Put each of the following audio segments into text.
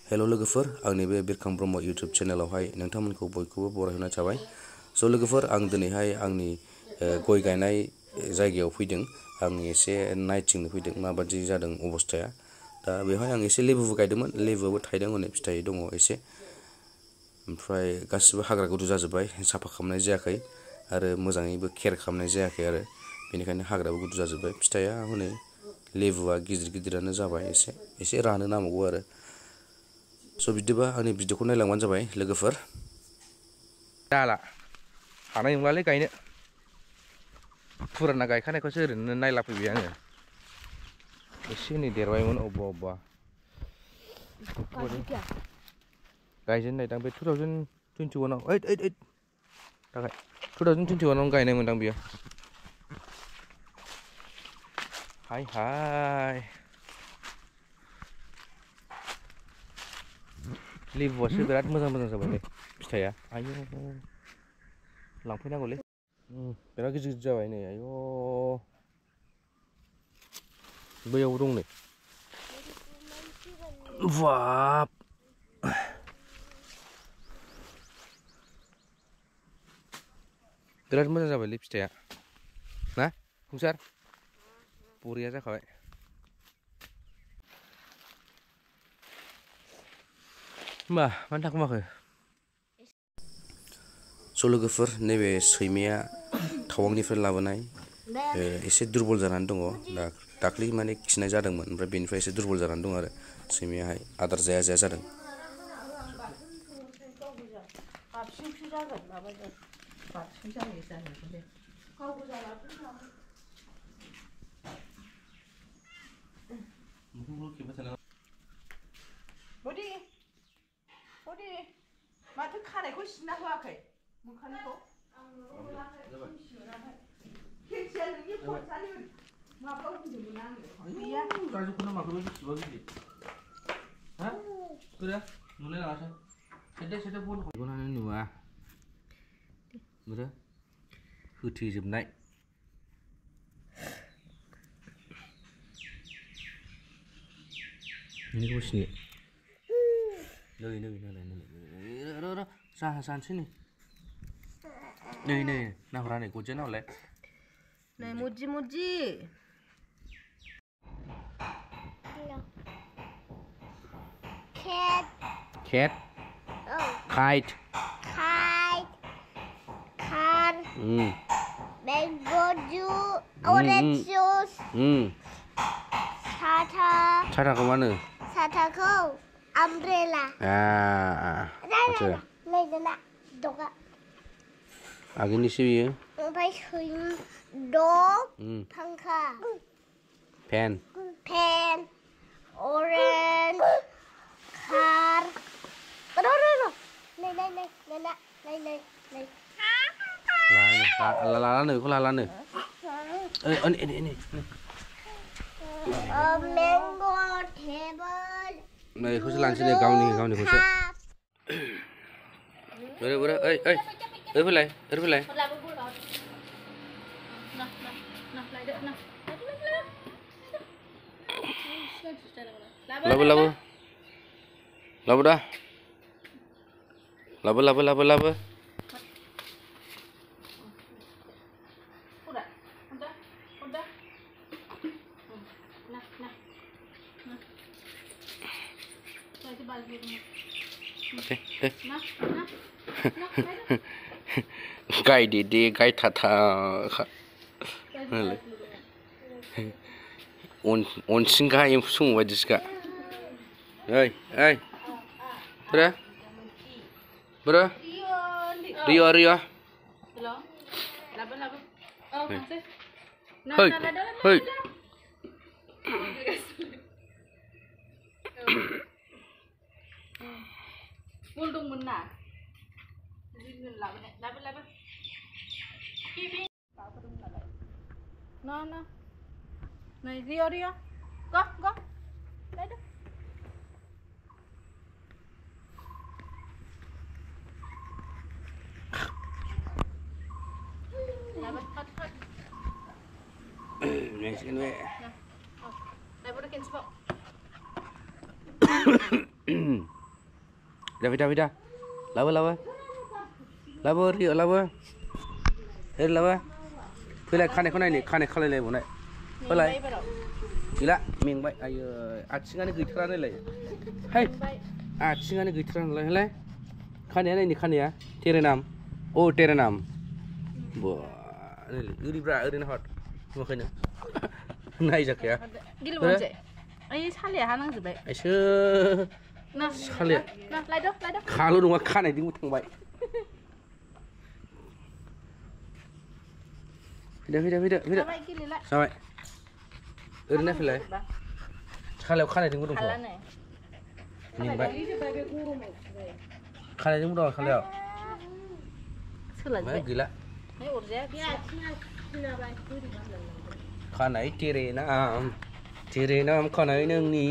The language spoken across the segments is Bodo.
हेल' लोगोफोर आंनि बे बिरखां ब्रह्म इउटुब चेनेलावहाय नोंथांमोनखौ बयखौबो बरायहरनाय थाबाय। स' लोगोफोर आं दिनैहाय आंनि गय गायनाय जायगायाव फैदों। आं एसे नायथिंनो फैदों माबादि जादों अबस्थाया। दा बेवहाय आं एसे लेबुबो गायदोंमोन, लेबुआबो थायदों, हनै फिथाइ दङ एसे। ओमफ्राय गासिबो हाग्रा गुदु जाजोब्बाय, साफा खालामनाय जायाखै आरो मोजाङैबो केयार खालामनाय जायाखै आरो बेनिखायनो हाग्राबो गुदु जाजोब्बाय। फिथाइया हनै लेबुआ गिदिर गिदिरानो जाबाय, एसे रानो नांबावगौ आरो। स' बिदिबा आंनि भिडिअखौ नायलांबानो जाबाय लोगोफोर। जाला हानाय नंलालै गायनो, फुराना गायखानायखौसो ओरैनो नायलाफैबाय आङो। एसे नै देरबायमोन अबेबा गायजेननायदां बे 2021आव थाखाय 2021आव गायनाय मोनदां बियो। हाय लेबुआसो बिराद मोजां जाबाय नै फिथाइया। आयौ लांफैनांगौलै, बिराद गिदिर जाबाय नै। आयौ बैयाव दं नै, बाब बिराद मोजां जाबायलै फिथाइया ना फंसार, बरिया जाखाबाय। होमबा मानो थाखोमाखो? स' लोगोफोर नैबे सैमाया टावांनिफ्राय लाबोनाय एसे दुरबल जानानै दङ। दाख्लै माने खिनाय जादोंमोन, ओमफ्राय बेनिफ्राय एसे दुरबल जानानै दं आरो सैमायाहाय आदार जाया जादों। माथो खानायखौ सिनना होआखै मोखांखौ? खेनसेया नोंनि फनसानि माबायाव होदोंमोन आङो। गैया राजुखौनो माखौ बेसेबा गिदिर हा गोरा नुलाय लाङासै सेटे बन हरगोनानो नुवा मोरो होथेजोबनाय। बेनिखौ सिनो नै जानोसै नै नाहरा नै गजिया नाहरलाय नै मुजि cat kite car mango juice orange juice साथाखौ मा होनो? साथाखौ umbrella माथो dog आगोलनिसो बियो। ओमफ्राय dog फांखा fan orange car लालानो बेखौ लालानो mango table नै बेखौसो लानोसै नै गावनिखौसो। बोरो फैलाय लाबो गायदे गायथाथा अनसिंगा एम्फौ सुमु बायदिसोखा। बोरो रिया है बल दंमोन ना लाबो ना नै रिया go लायदो लाबो हट next in way लाबो केनसेबाव Fida. Lawa. Lawa Rio lawa. Lawa. Fैलाय खानायखौ नायनो खानाय खालायलायबावनाय फैलाय गैला मेंबाय आयो आथिङानो गैथारा नायलाय हाय आथिङानो गैथारा नालाय हायलाय खानाया नायनि खानाया टेरेनाम ओ टेरेनाम बा ओरैब्रा ओरैनो हट नुवाखैनो नायजाखाया गिलुमोनसे ओइ सालाया हा नांजोबबाय एसो ना सालाया ना लायद' खाल' नङा खानायजोंबो थांबाय फैदो जाबाय ओरैनो फैलाय सालायाव खानायजोंबो दंथ' मेंबाय खानायजोंबो दं सालायाव सोलाजोबबाय गैला खानाय टेरेनाम खानाय नोंनि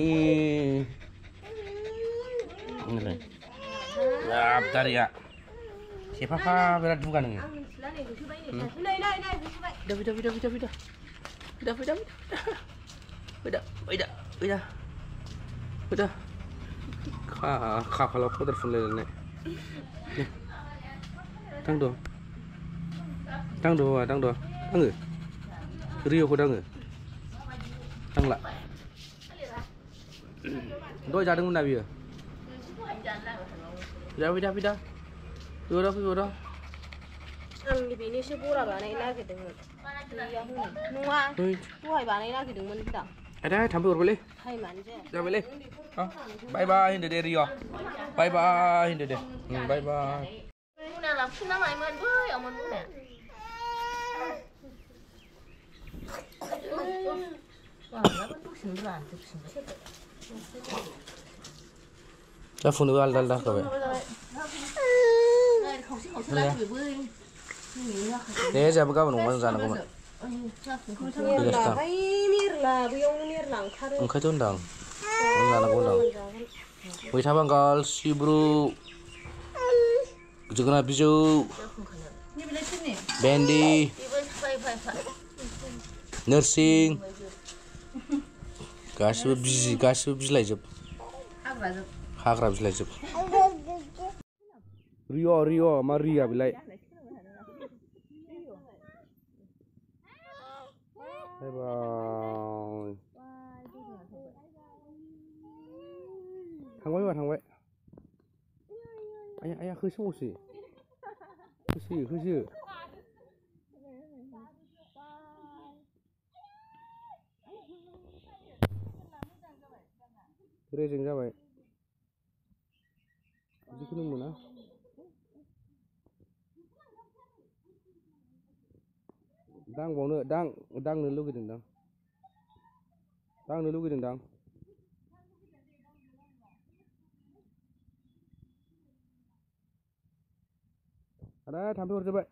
बाब दारिया थेफाफा बिराद दुगा नोङो फैदा खाफालाव पाउडार फुनलायलायनाय दांद' आङो रिय'खौ दाङो दांला दहाय जादोंमोन ना बियो फैदा फैबाव आंनि बेनिसो बरा बानायनो नागिरदोंमोन नङा दहाय बानायनो नागिरदोंमोन होनदां आदा थाम्फै अरबायलै टाइमानो जाया जाबायलै बाय बाय होनदो दे रिय' बाय बाय होनदो दे बाय बाय मुना लांफिनना मायमोन बैयाव मोनबोनाया दा फुनोबो आलदा होखाबाय दे जोंहाबो गाबोन अमाजों जानांगौमोन ओंखायथ' होनदां जानांगौ होनदां मैथा बांगाल सिब्रु जोगोनार बिजौ भेन्दि नोरसिं गासिबो बिलाइजोब हाग्रा बिलाइजोब रिय' मा रिया बिलाय बाय बाय थांबाय आया होसोबावसै होसो रेजें जाबाय बिदिखौनो मोना दांनो लुगैदोंदां आदा थाम्फै अरजोबबाय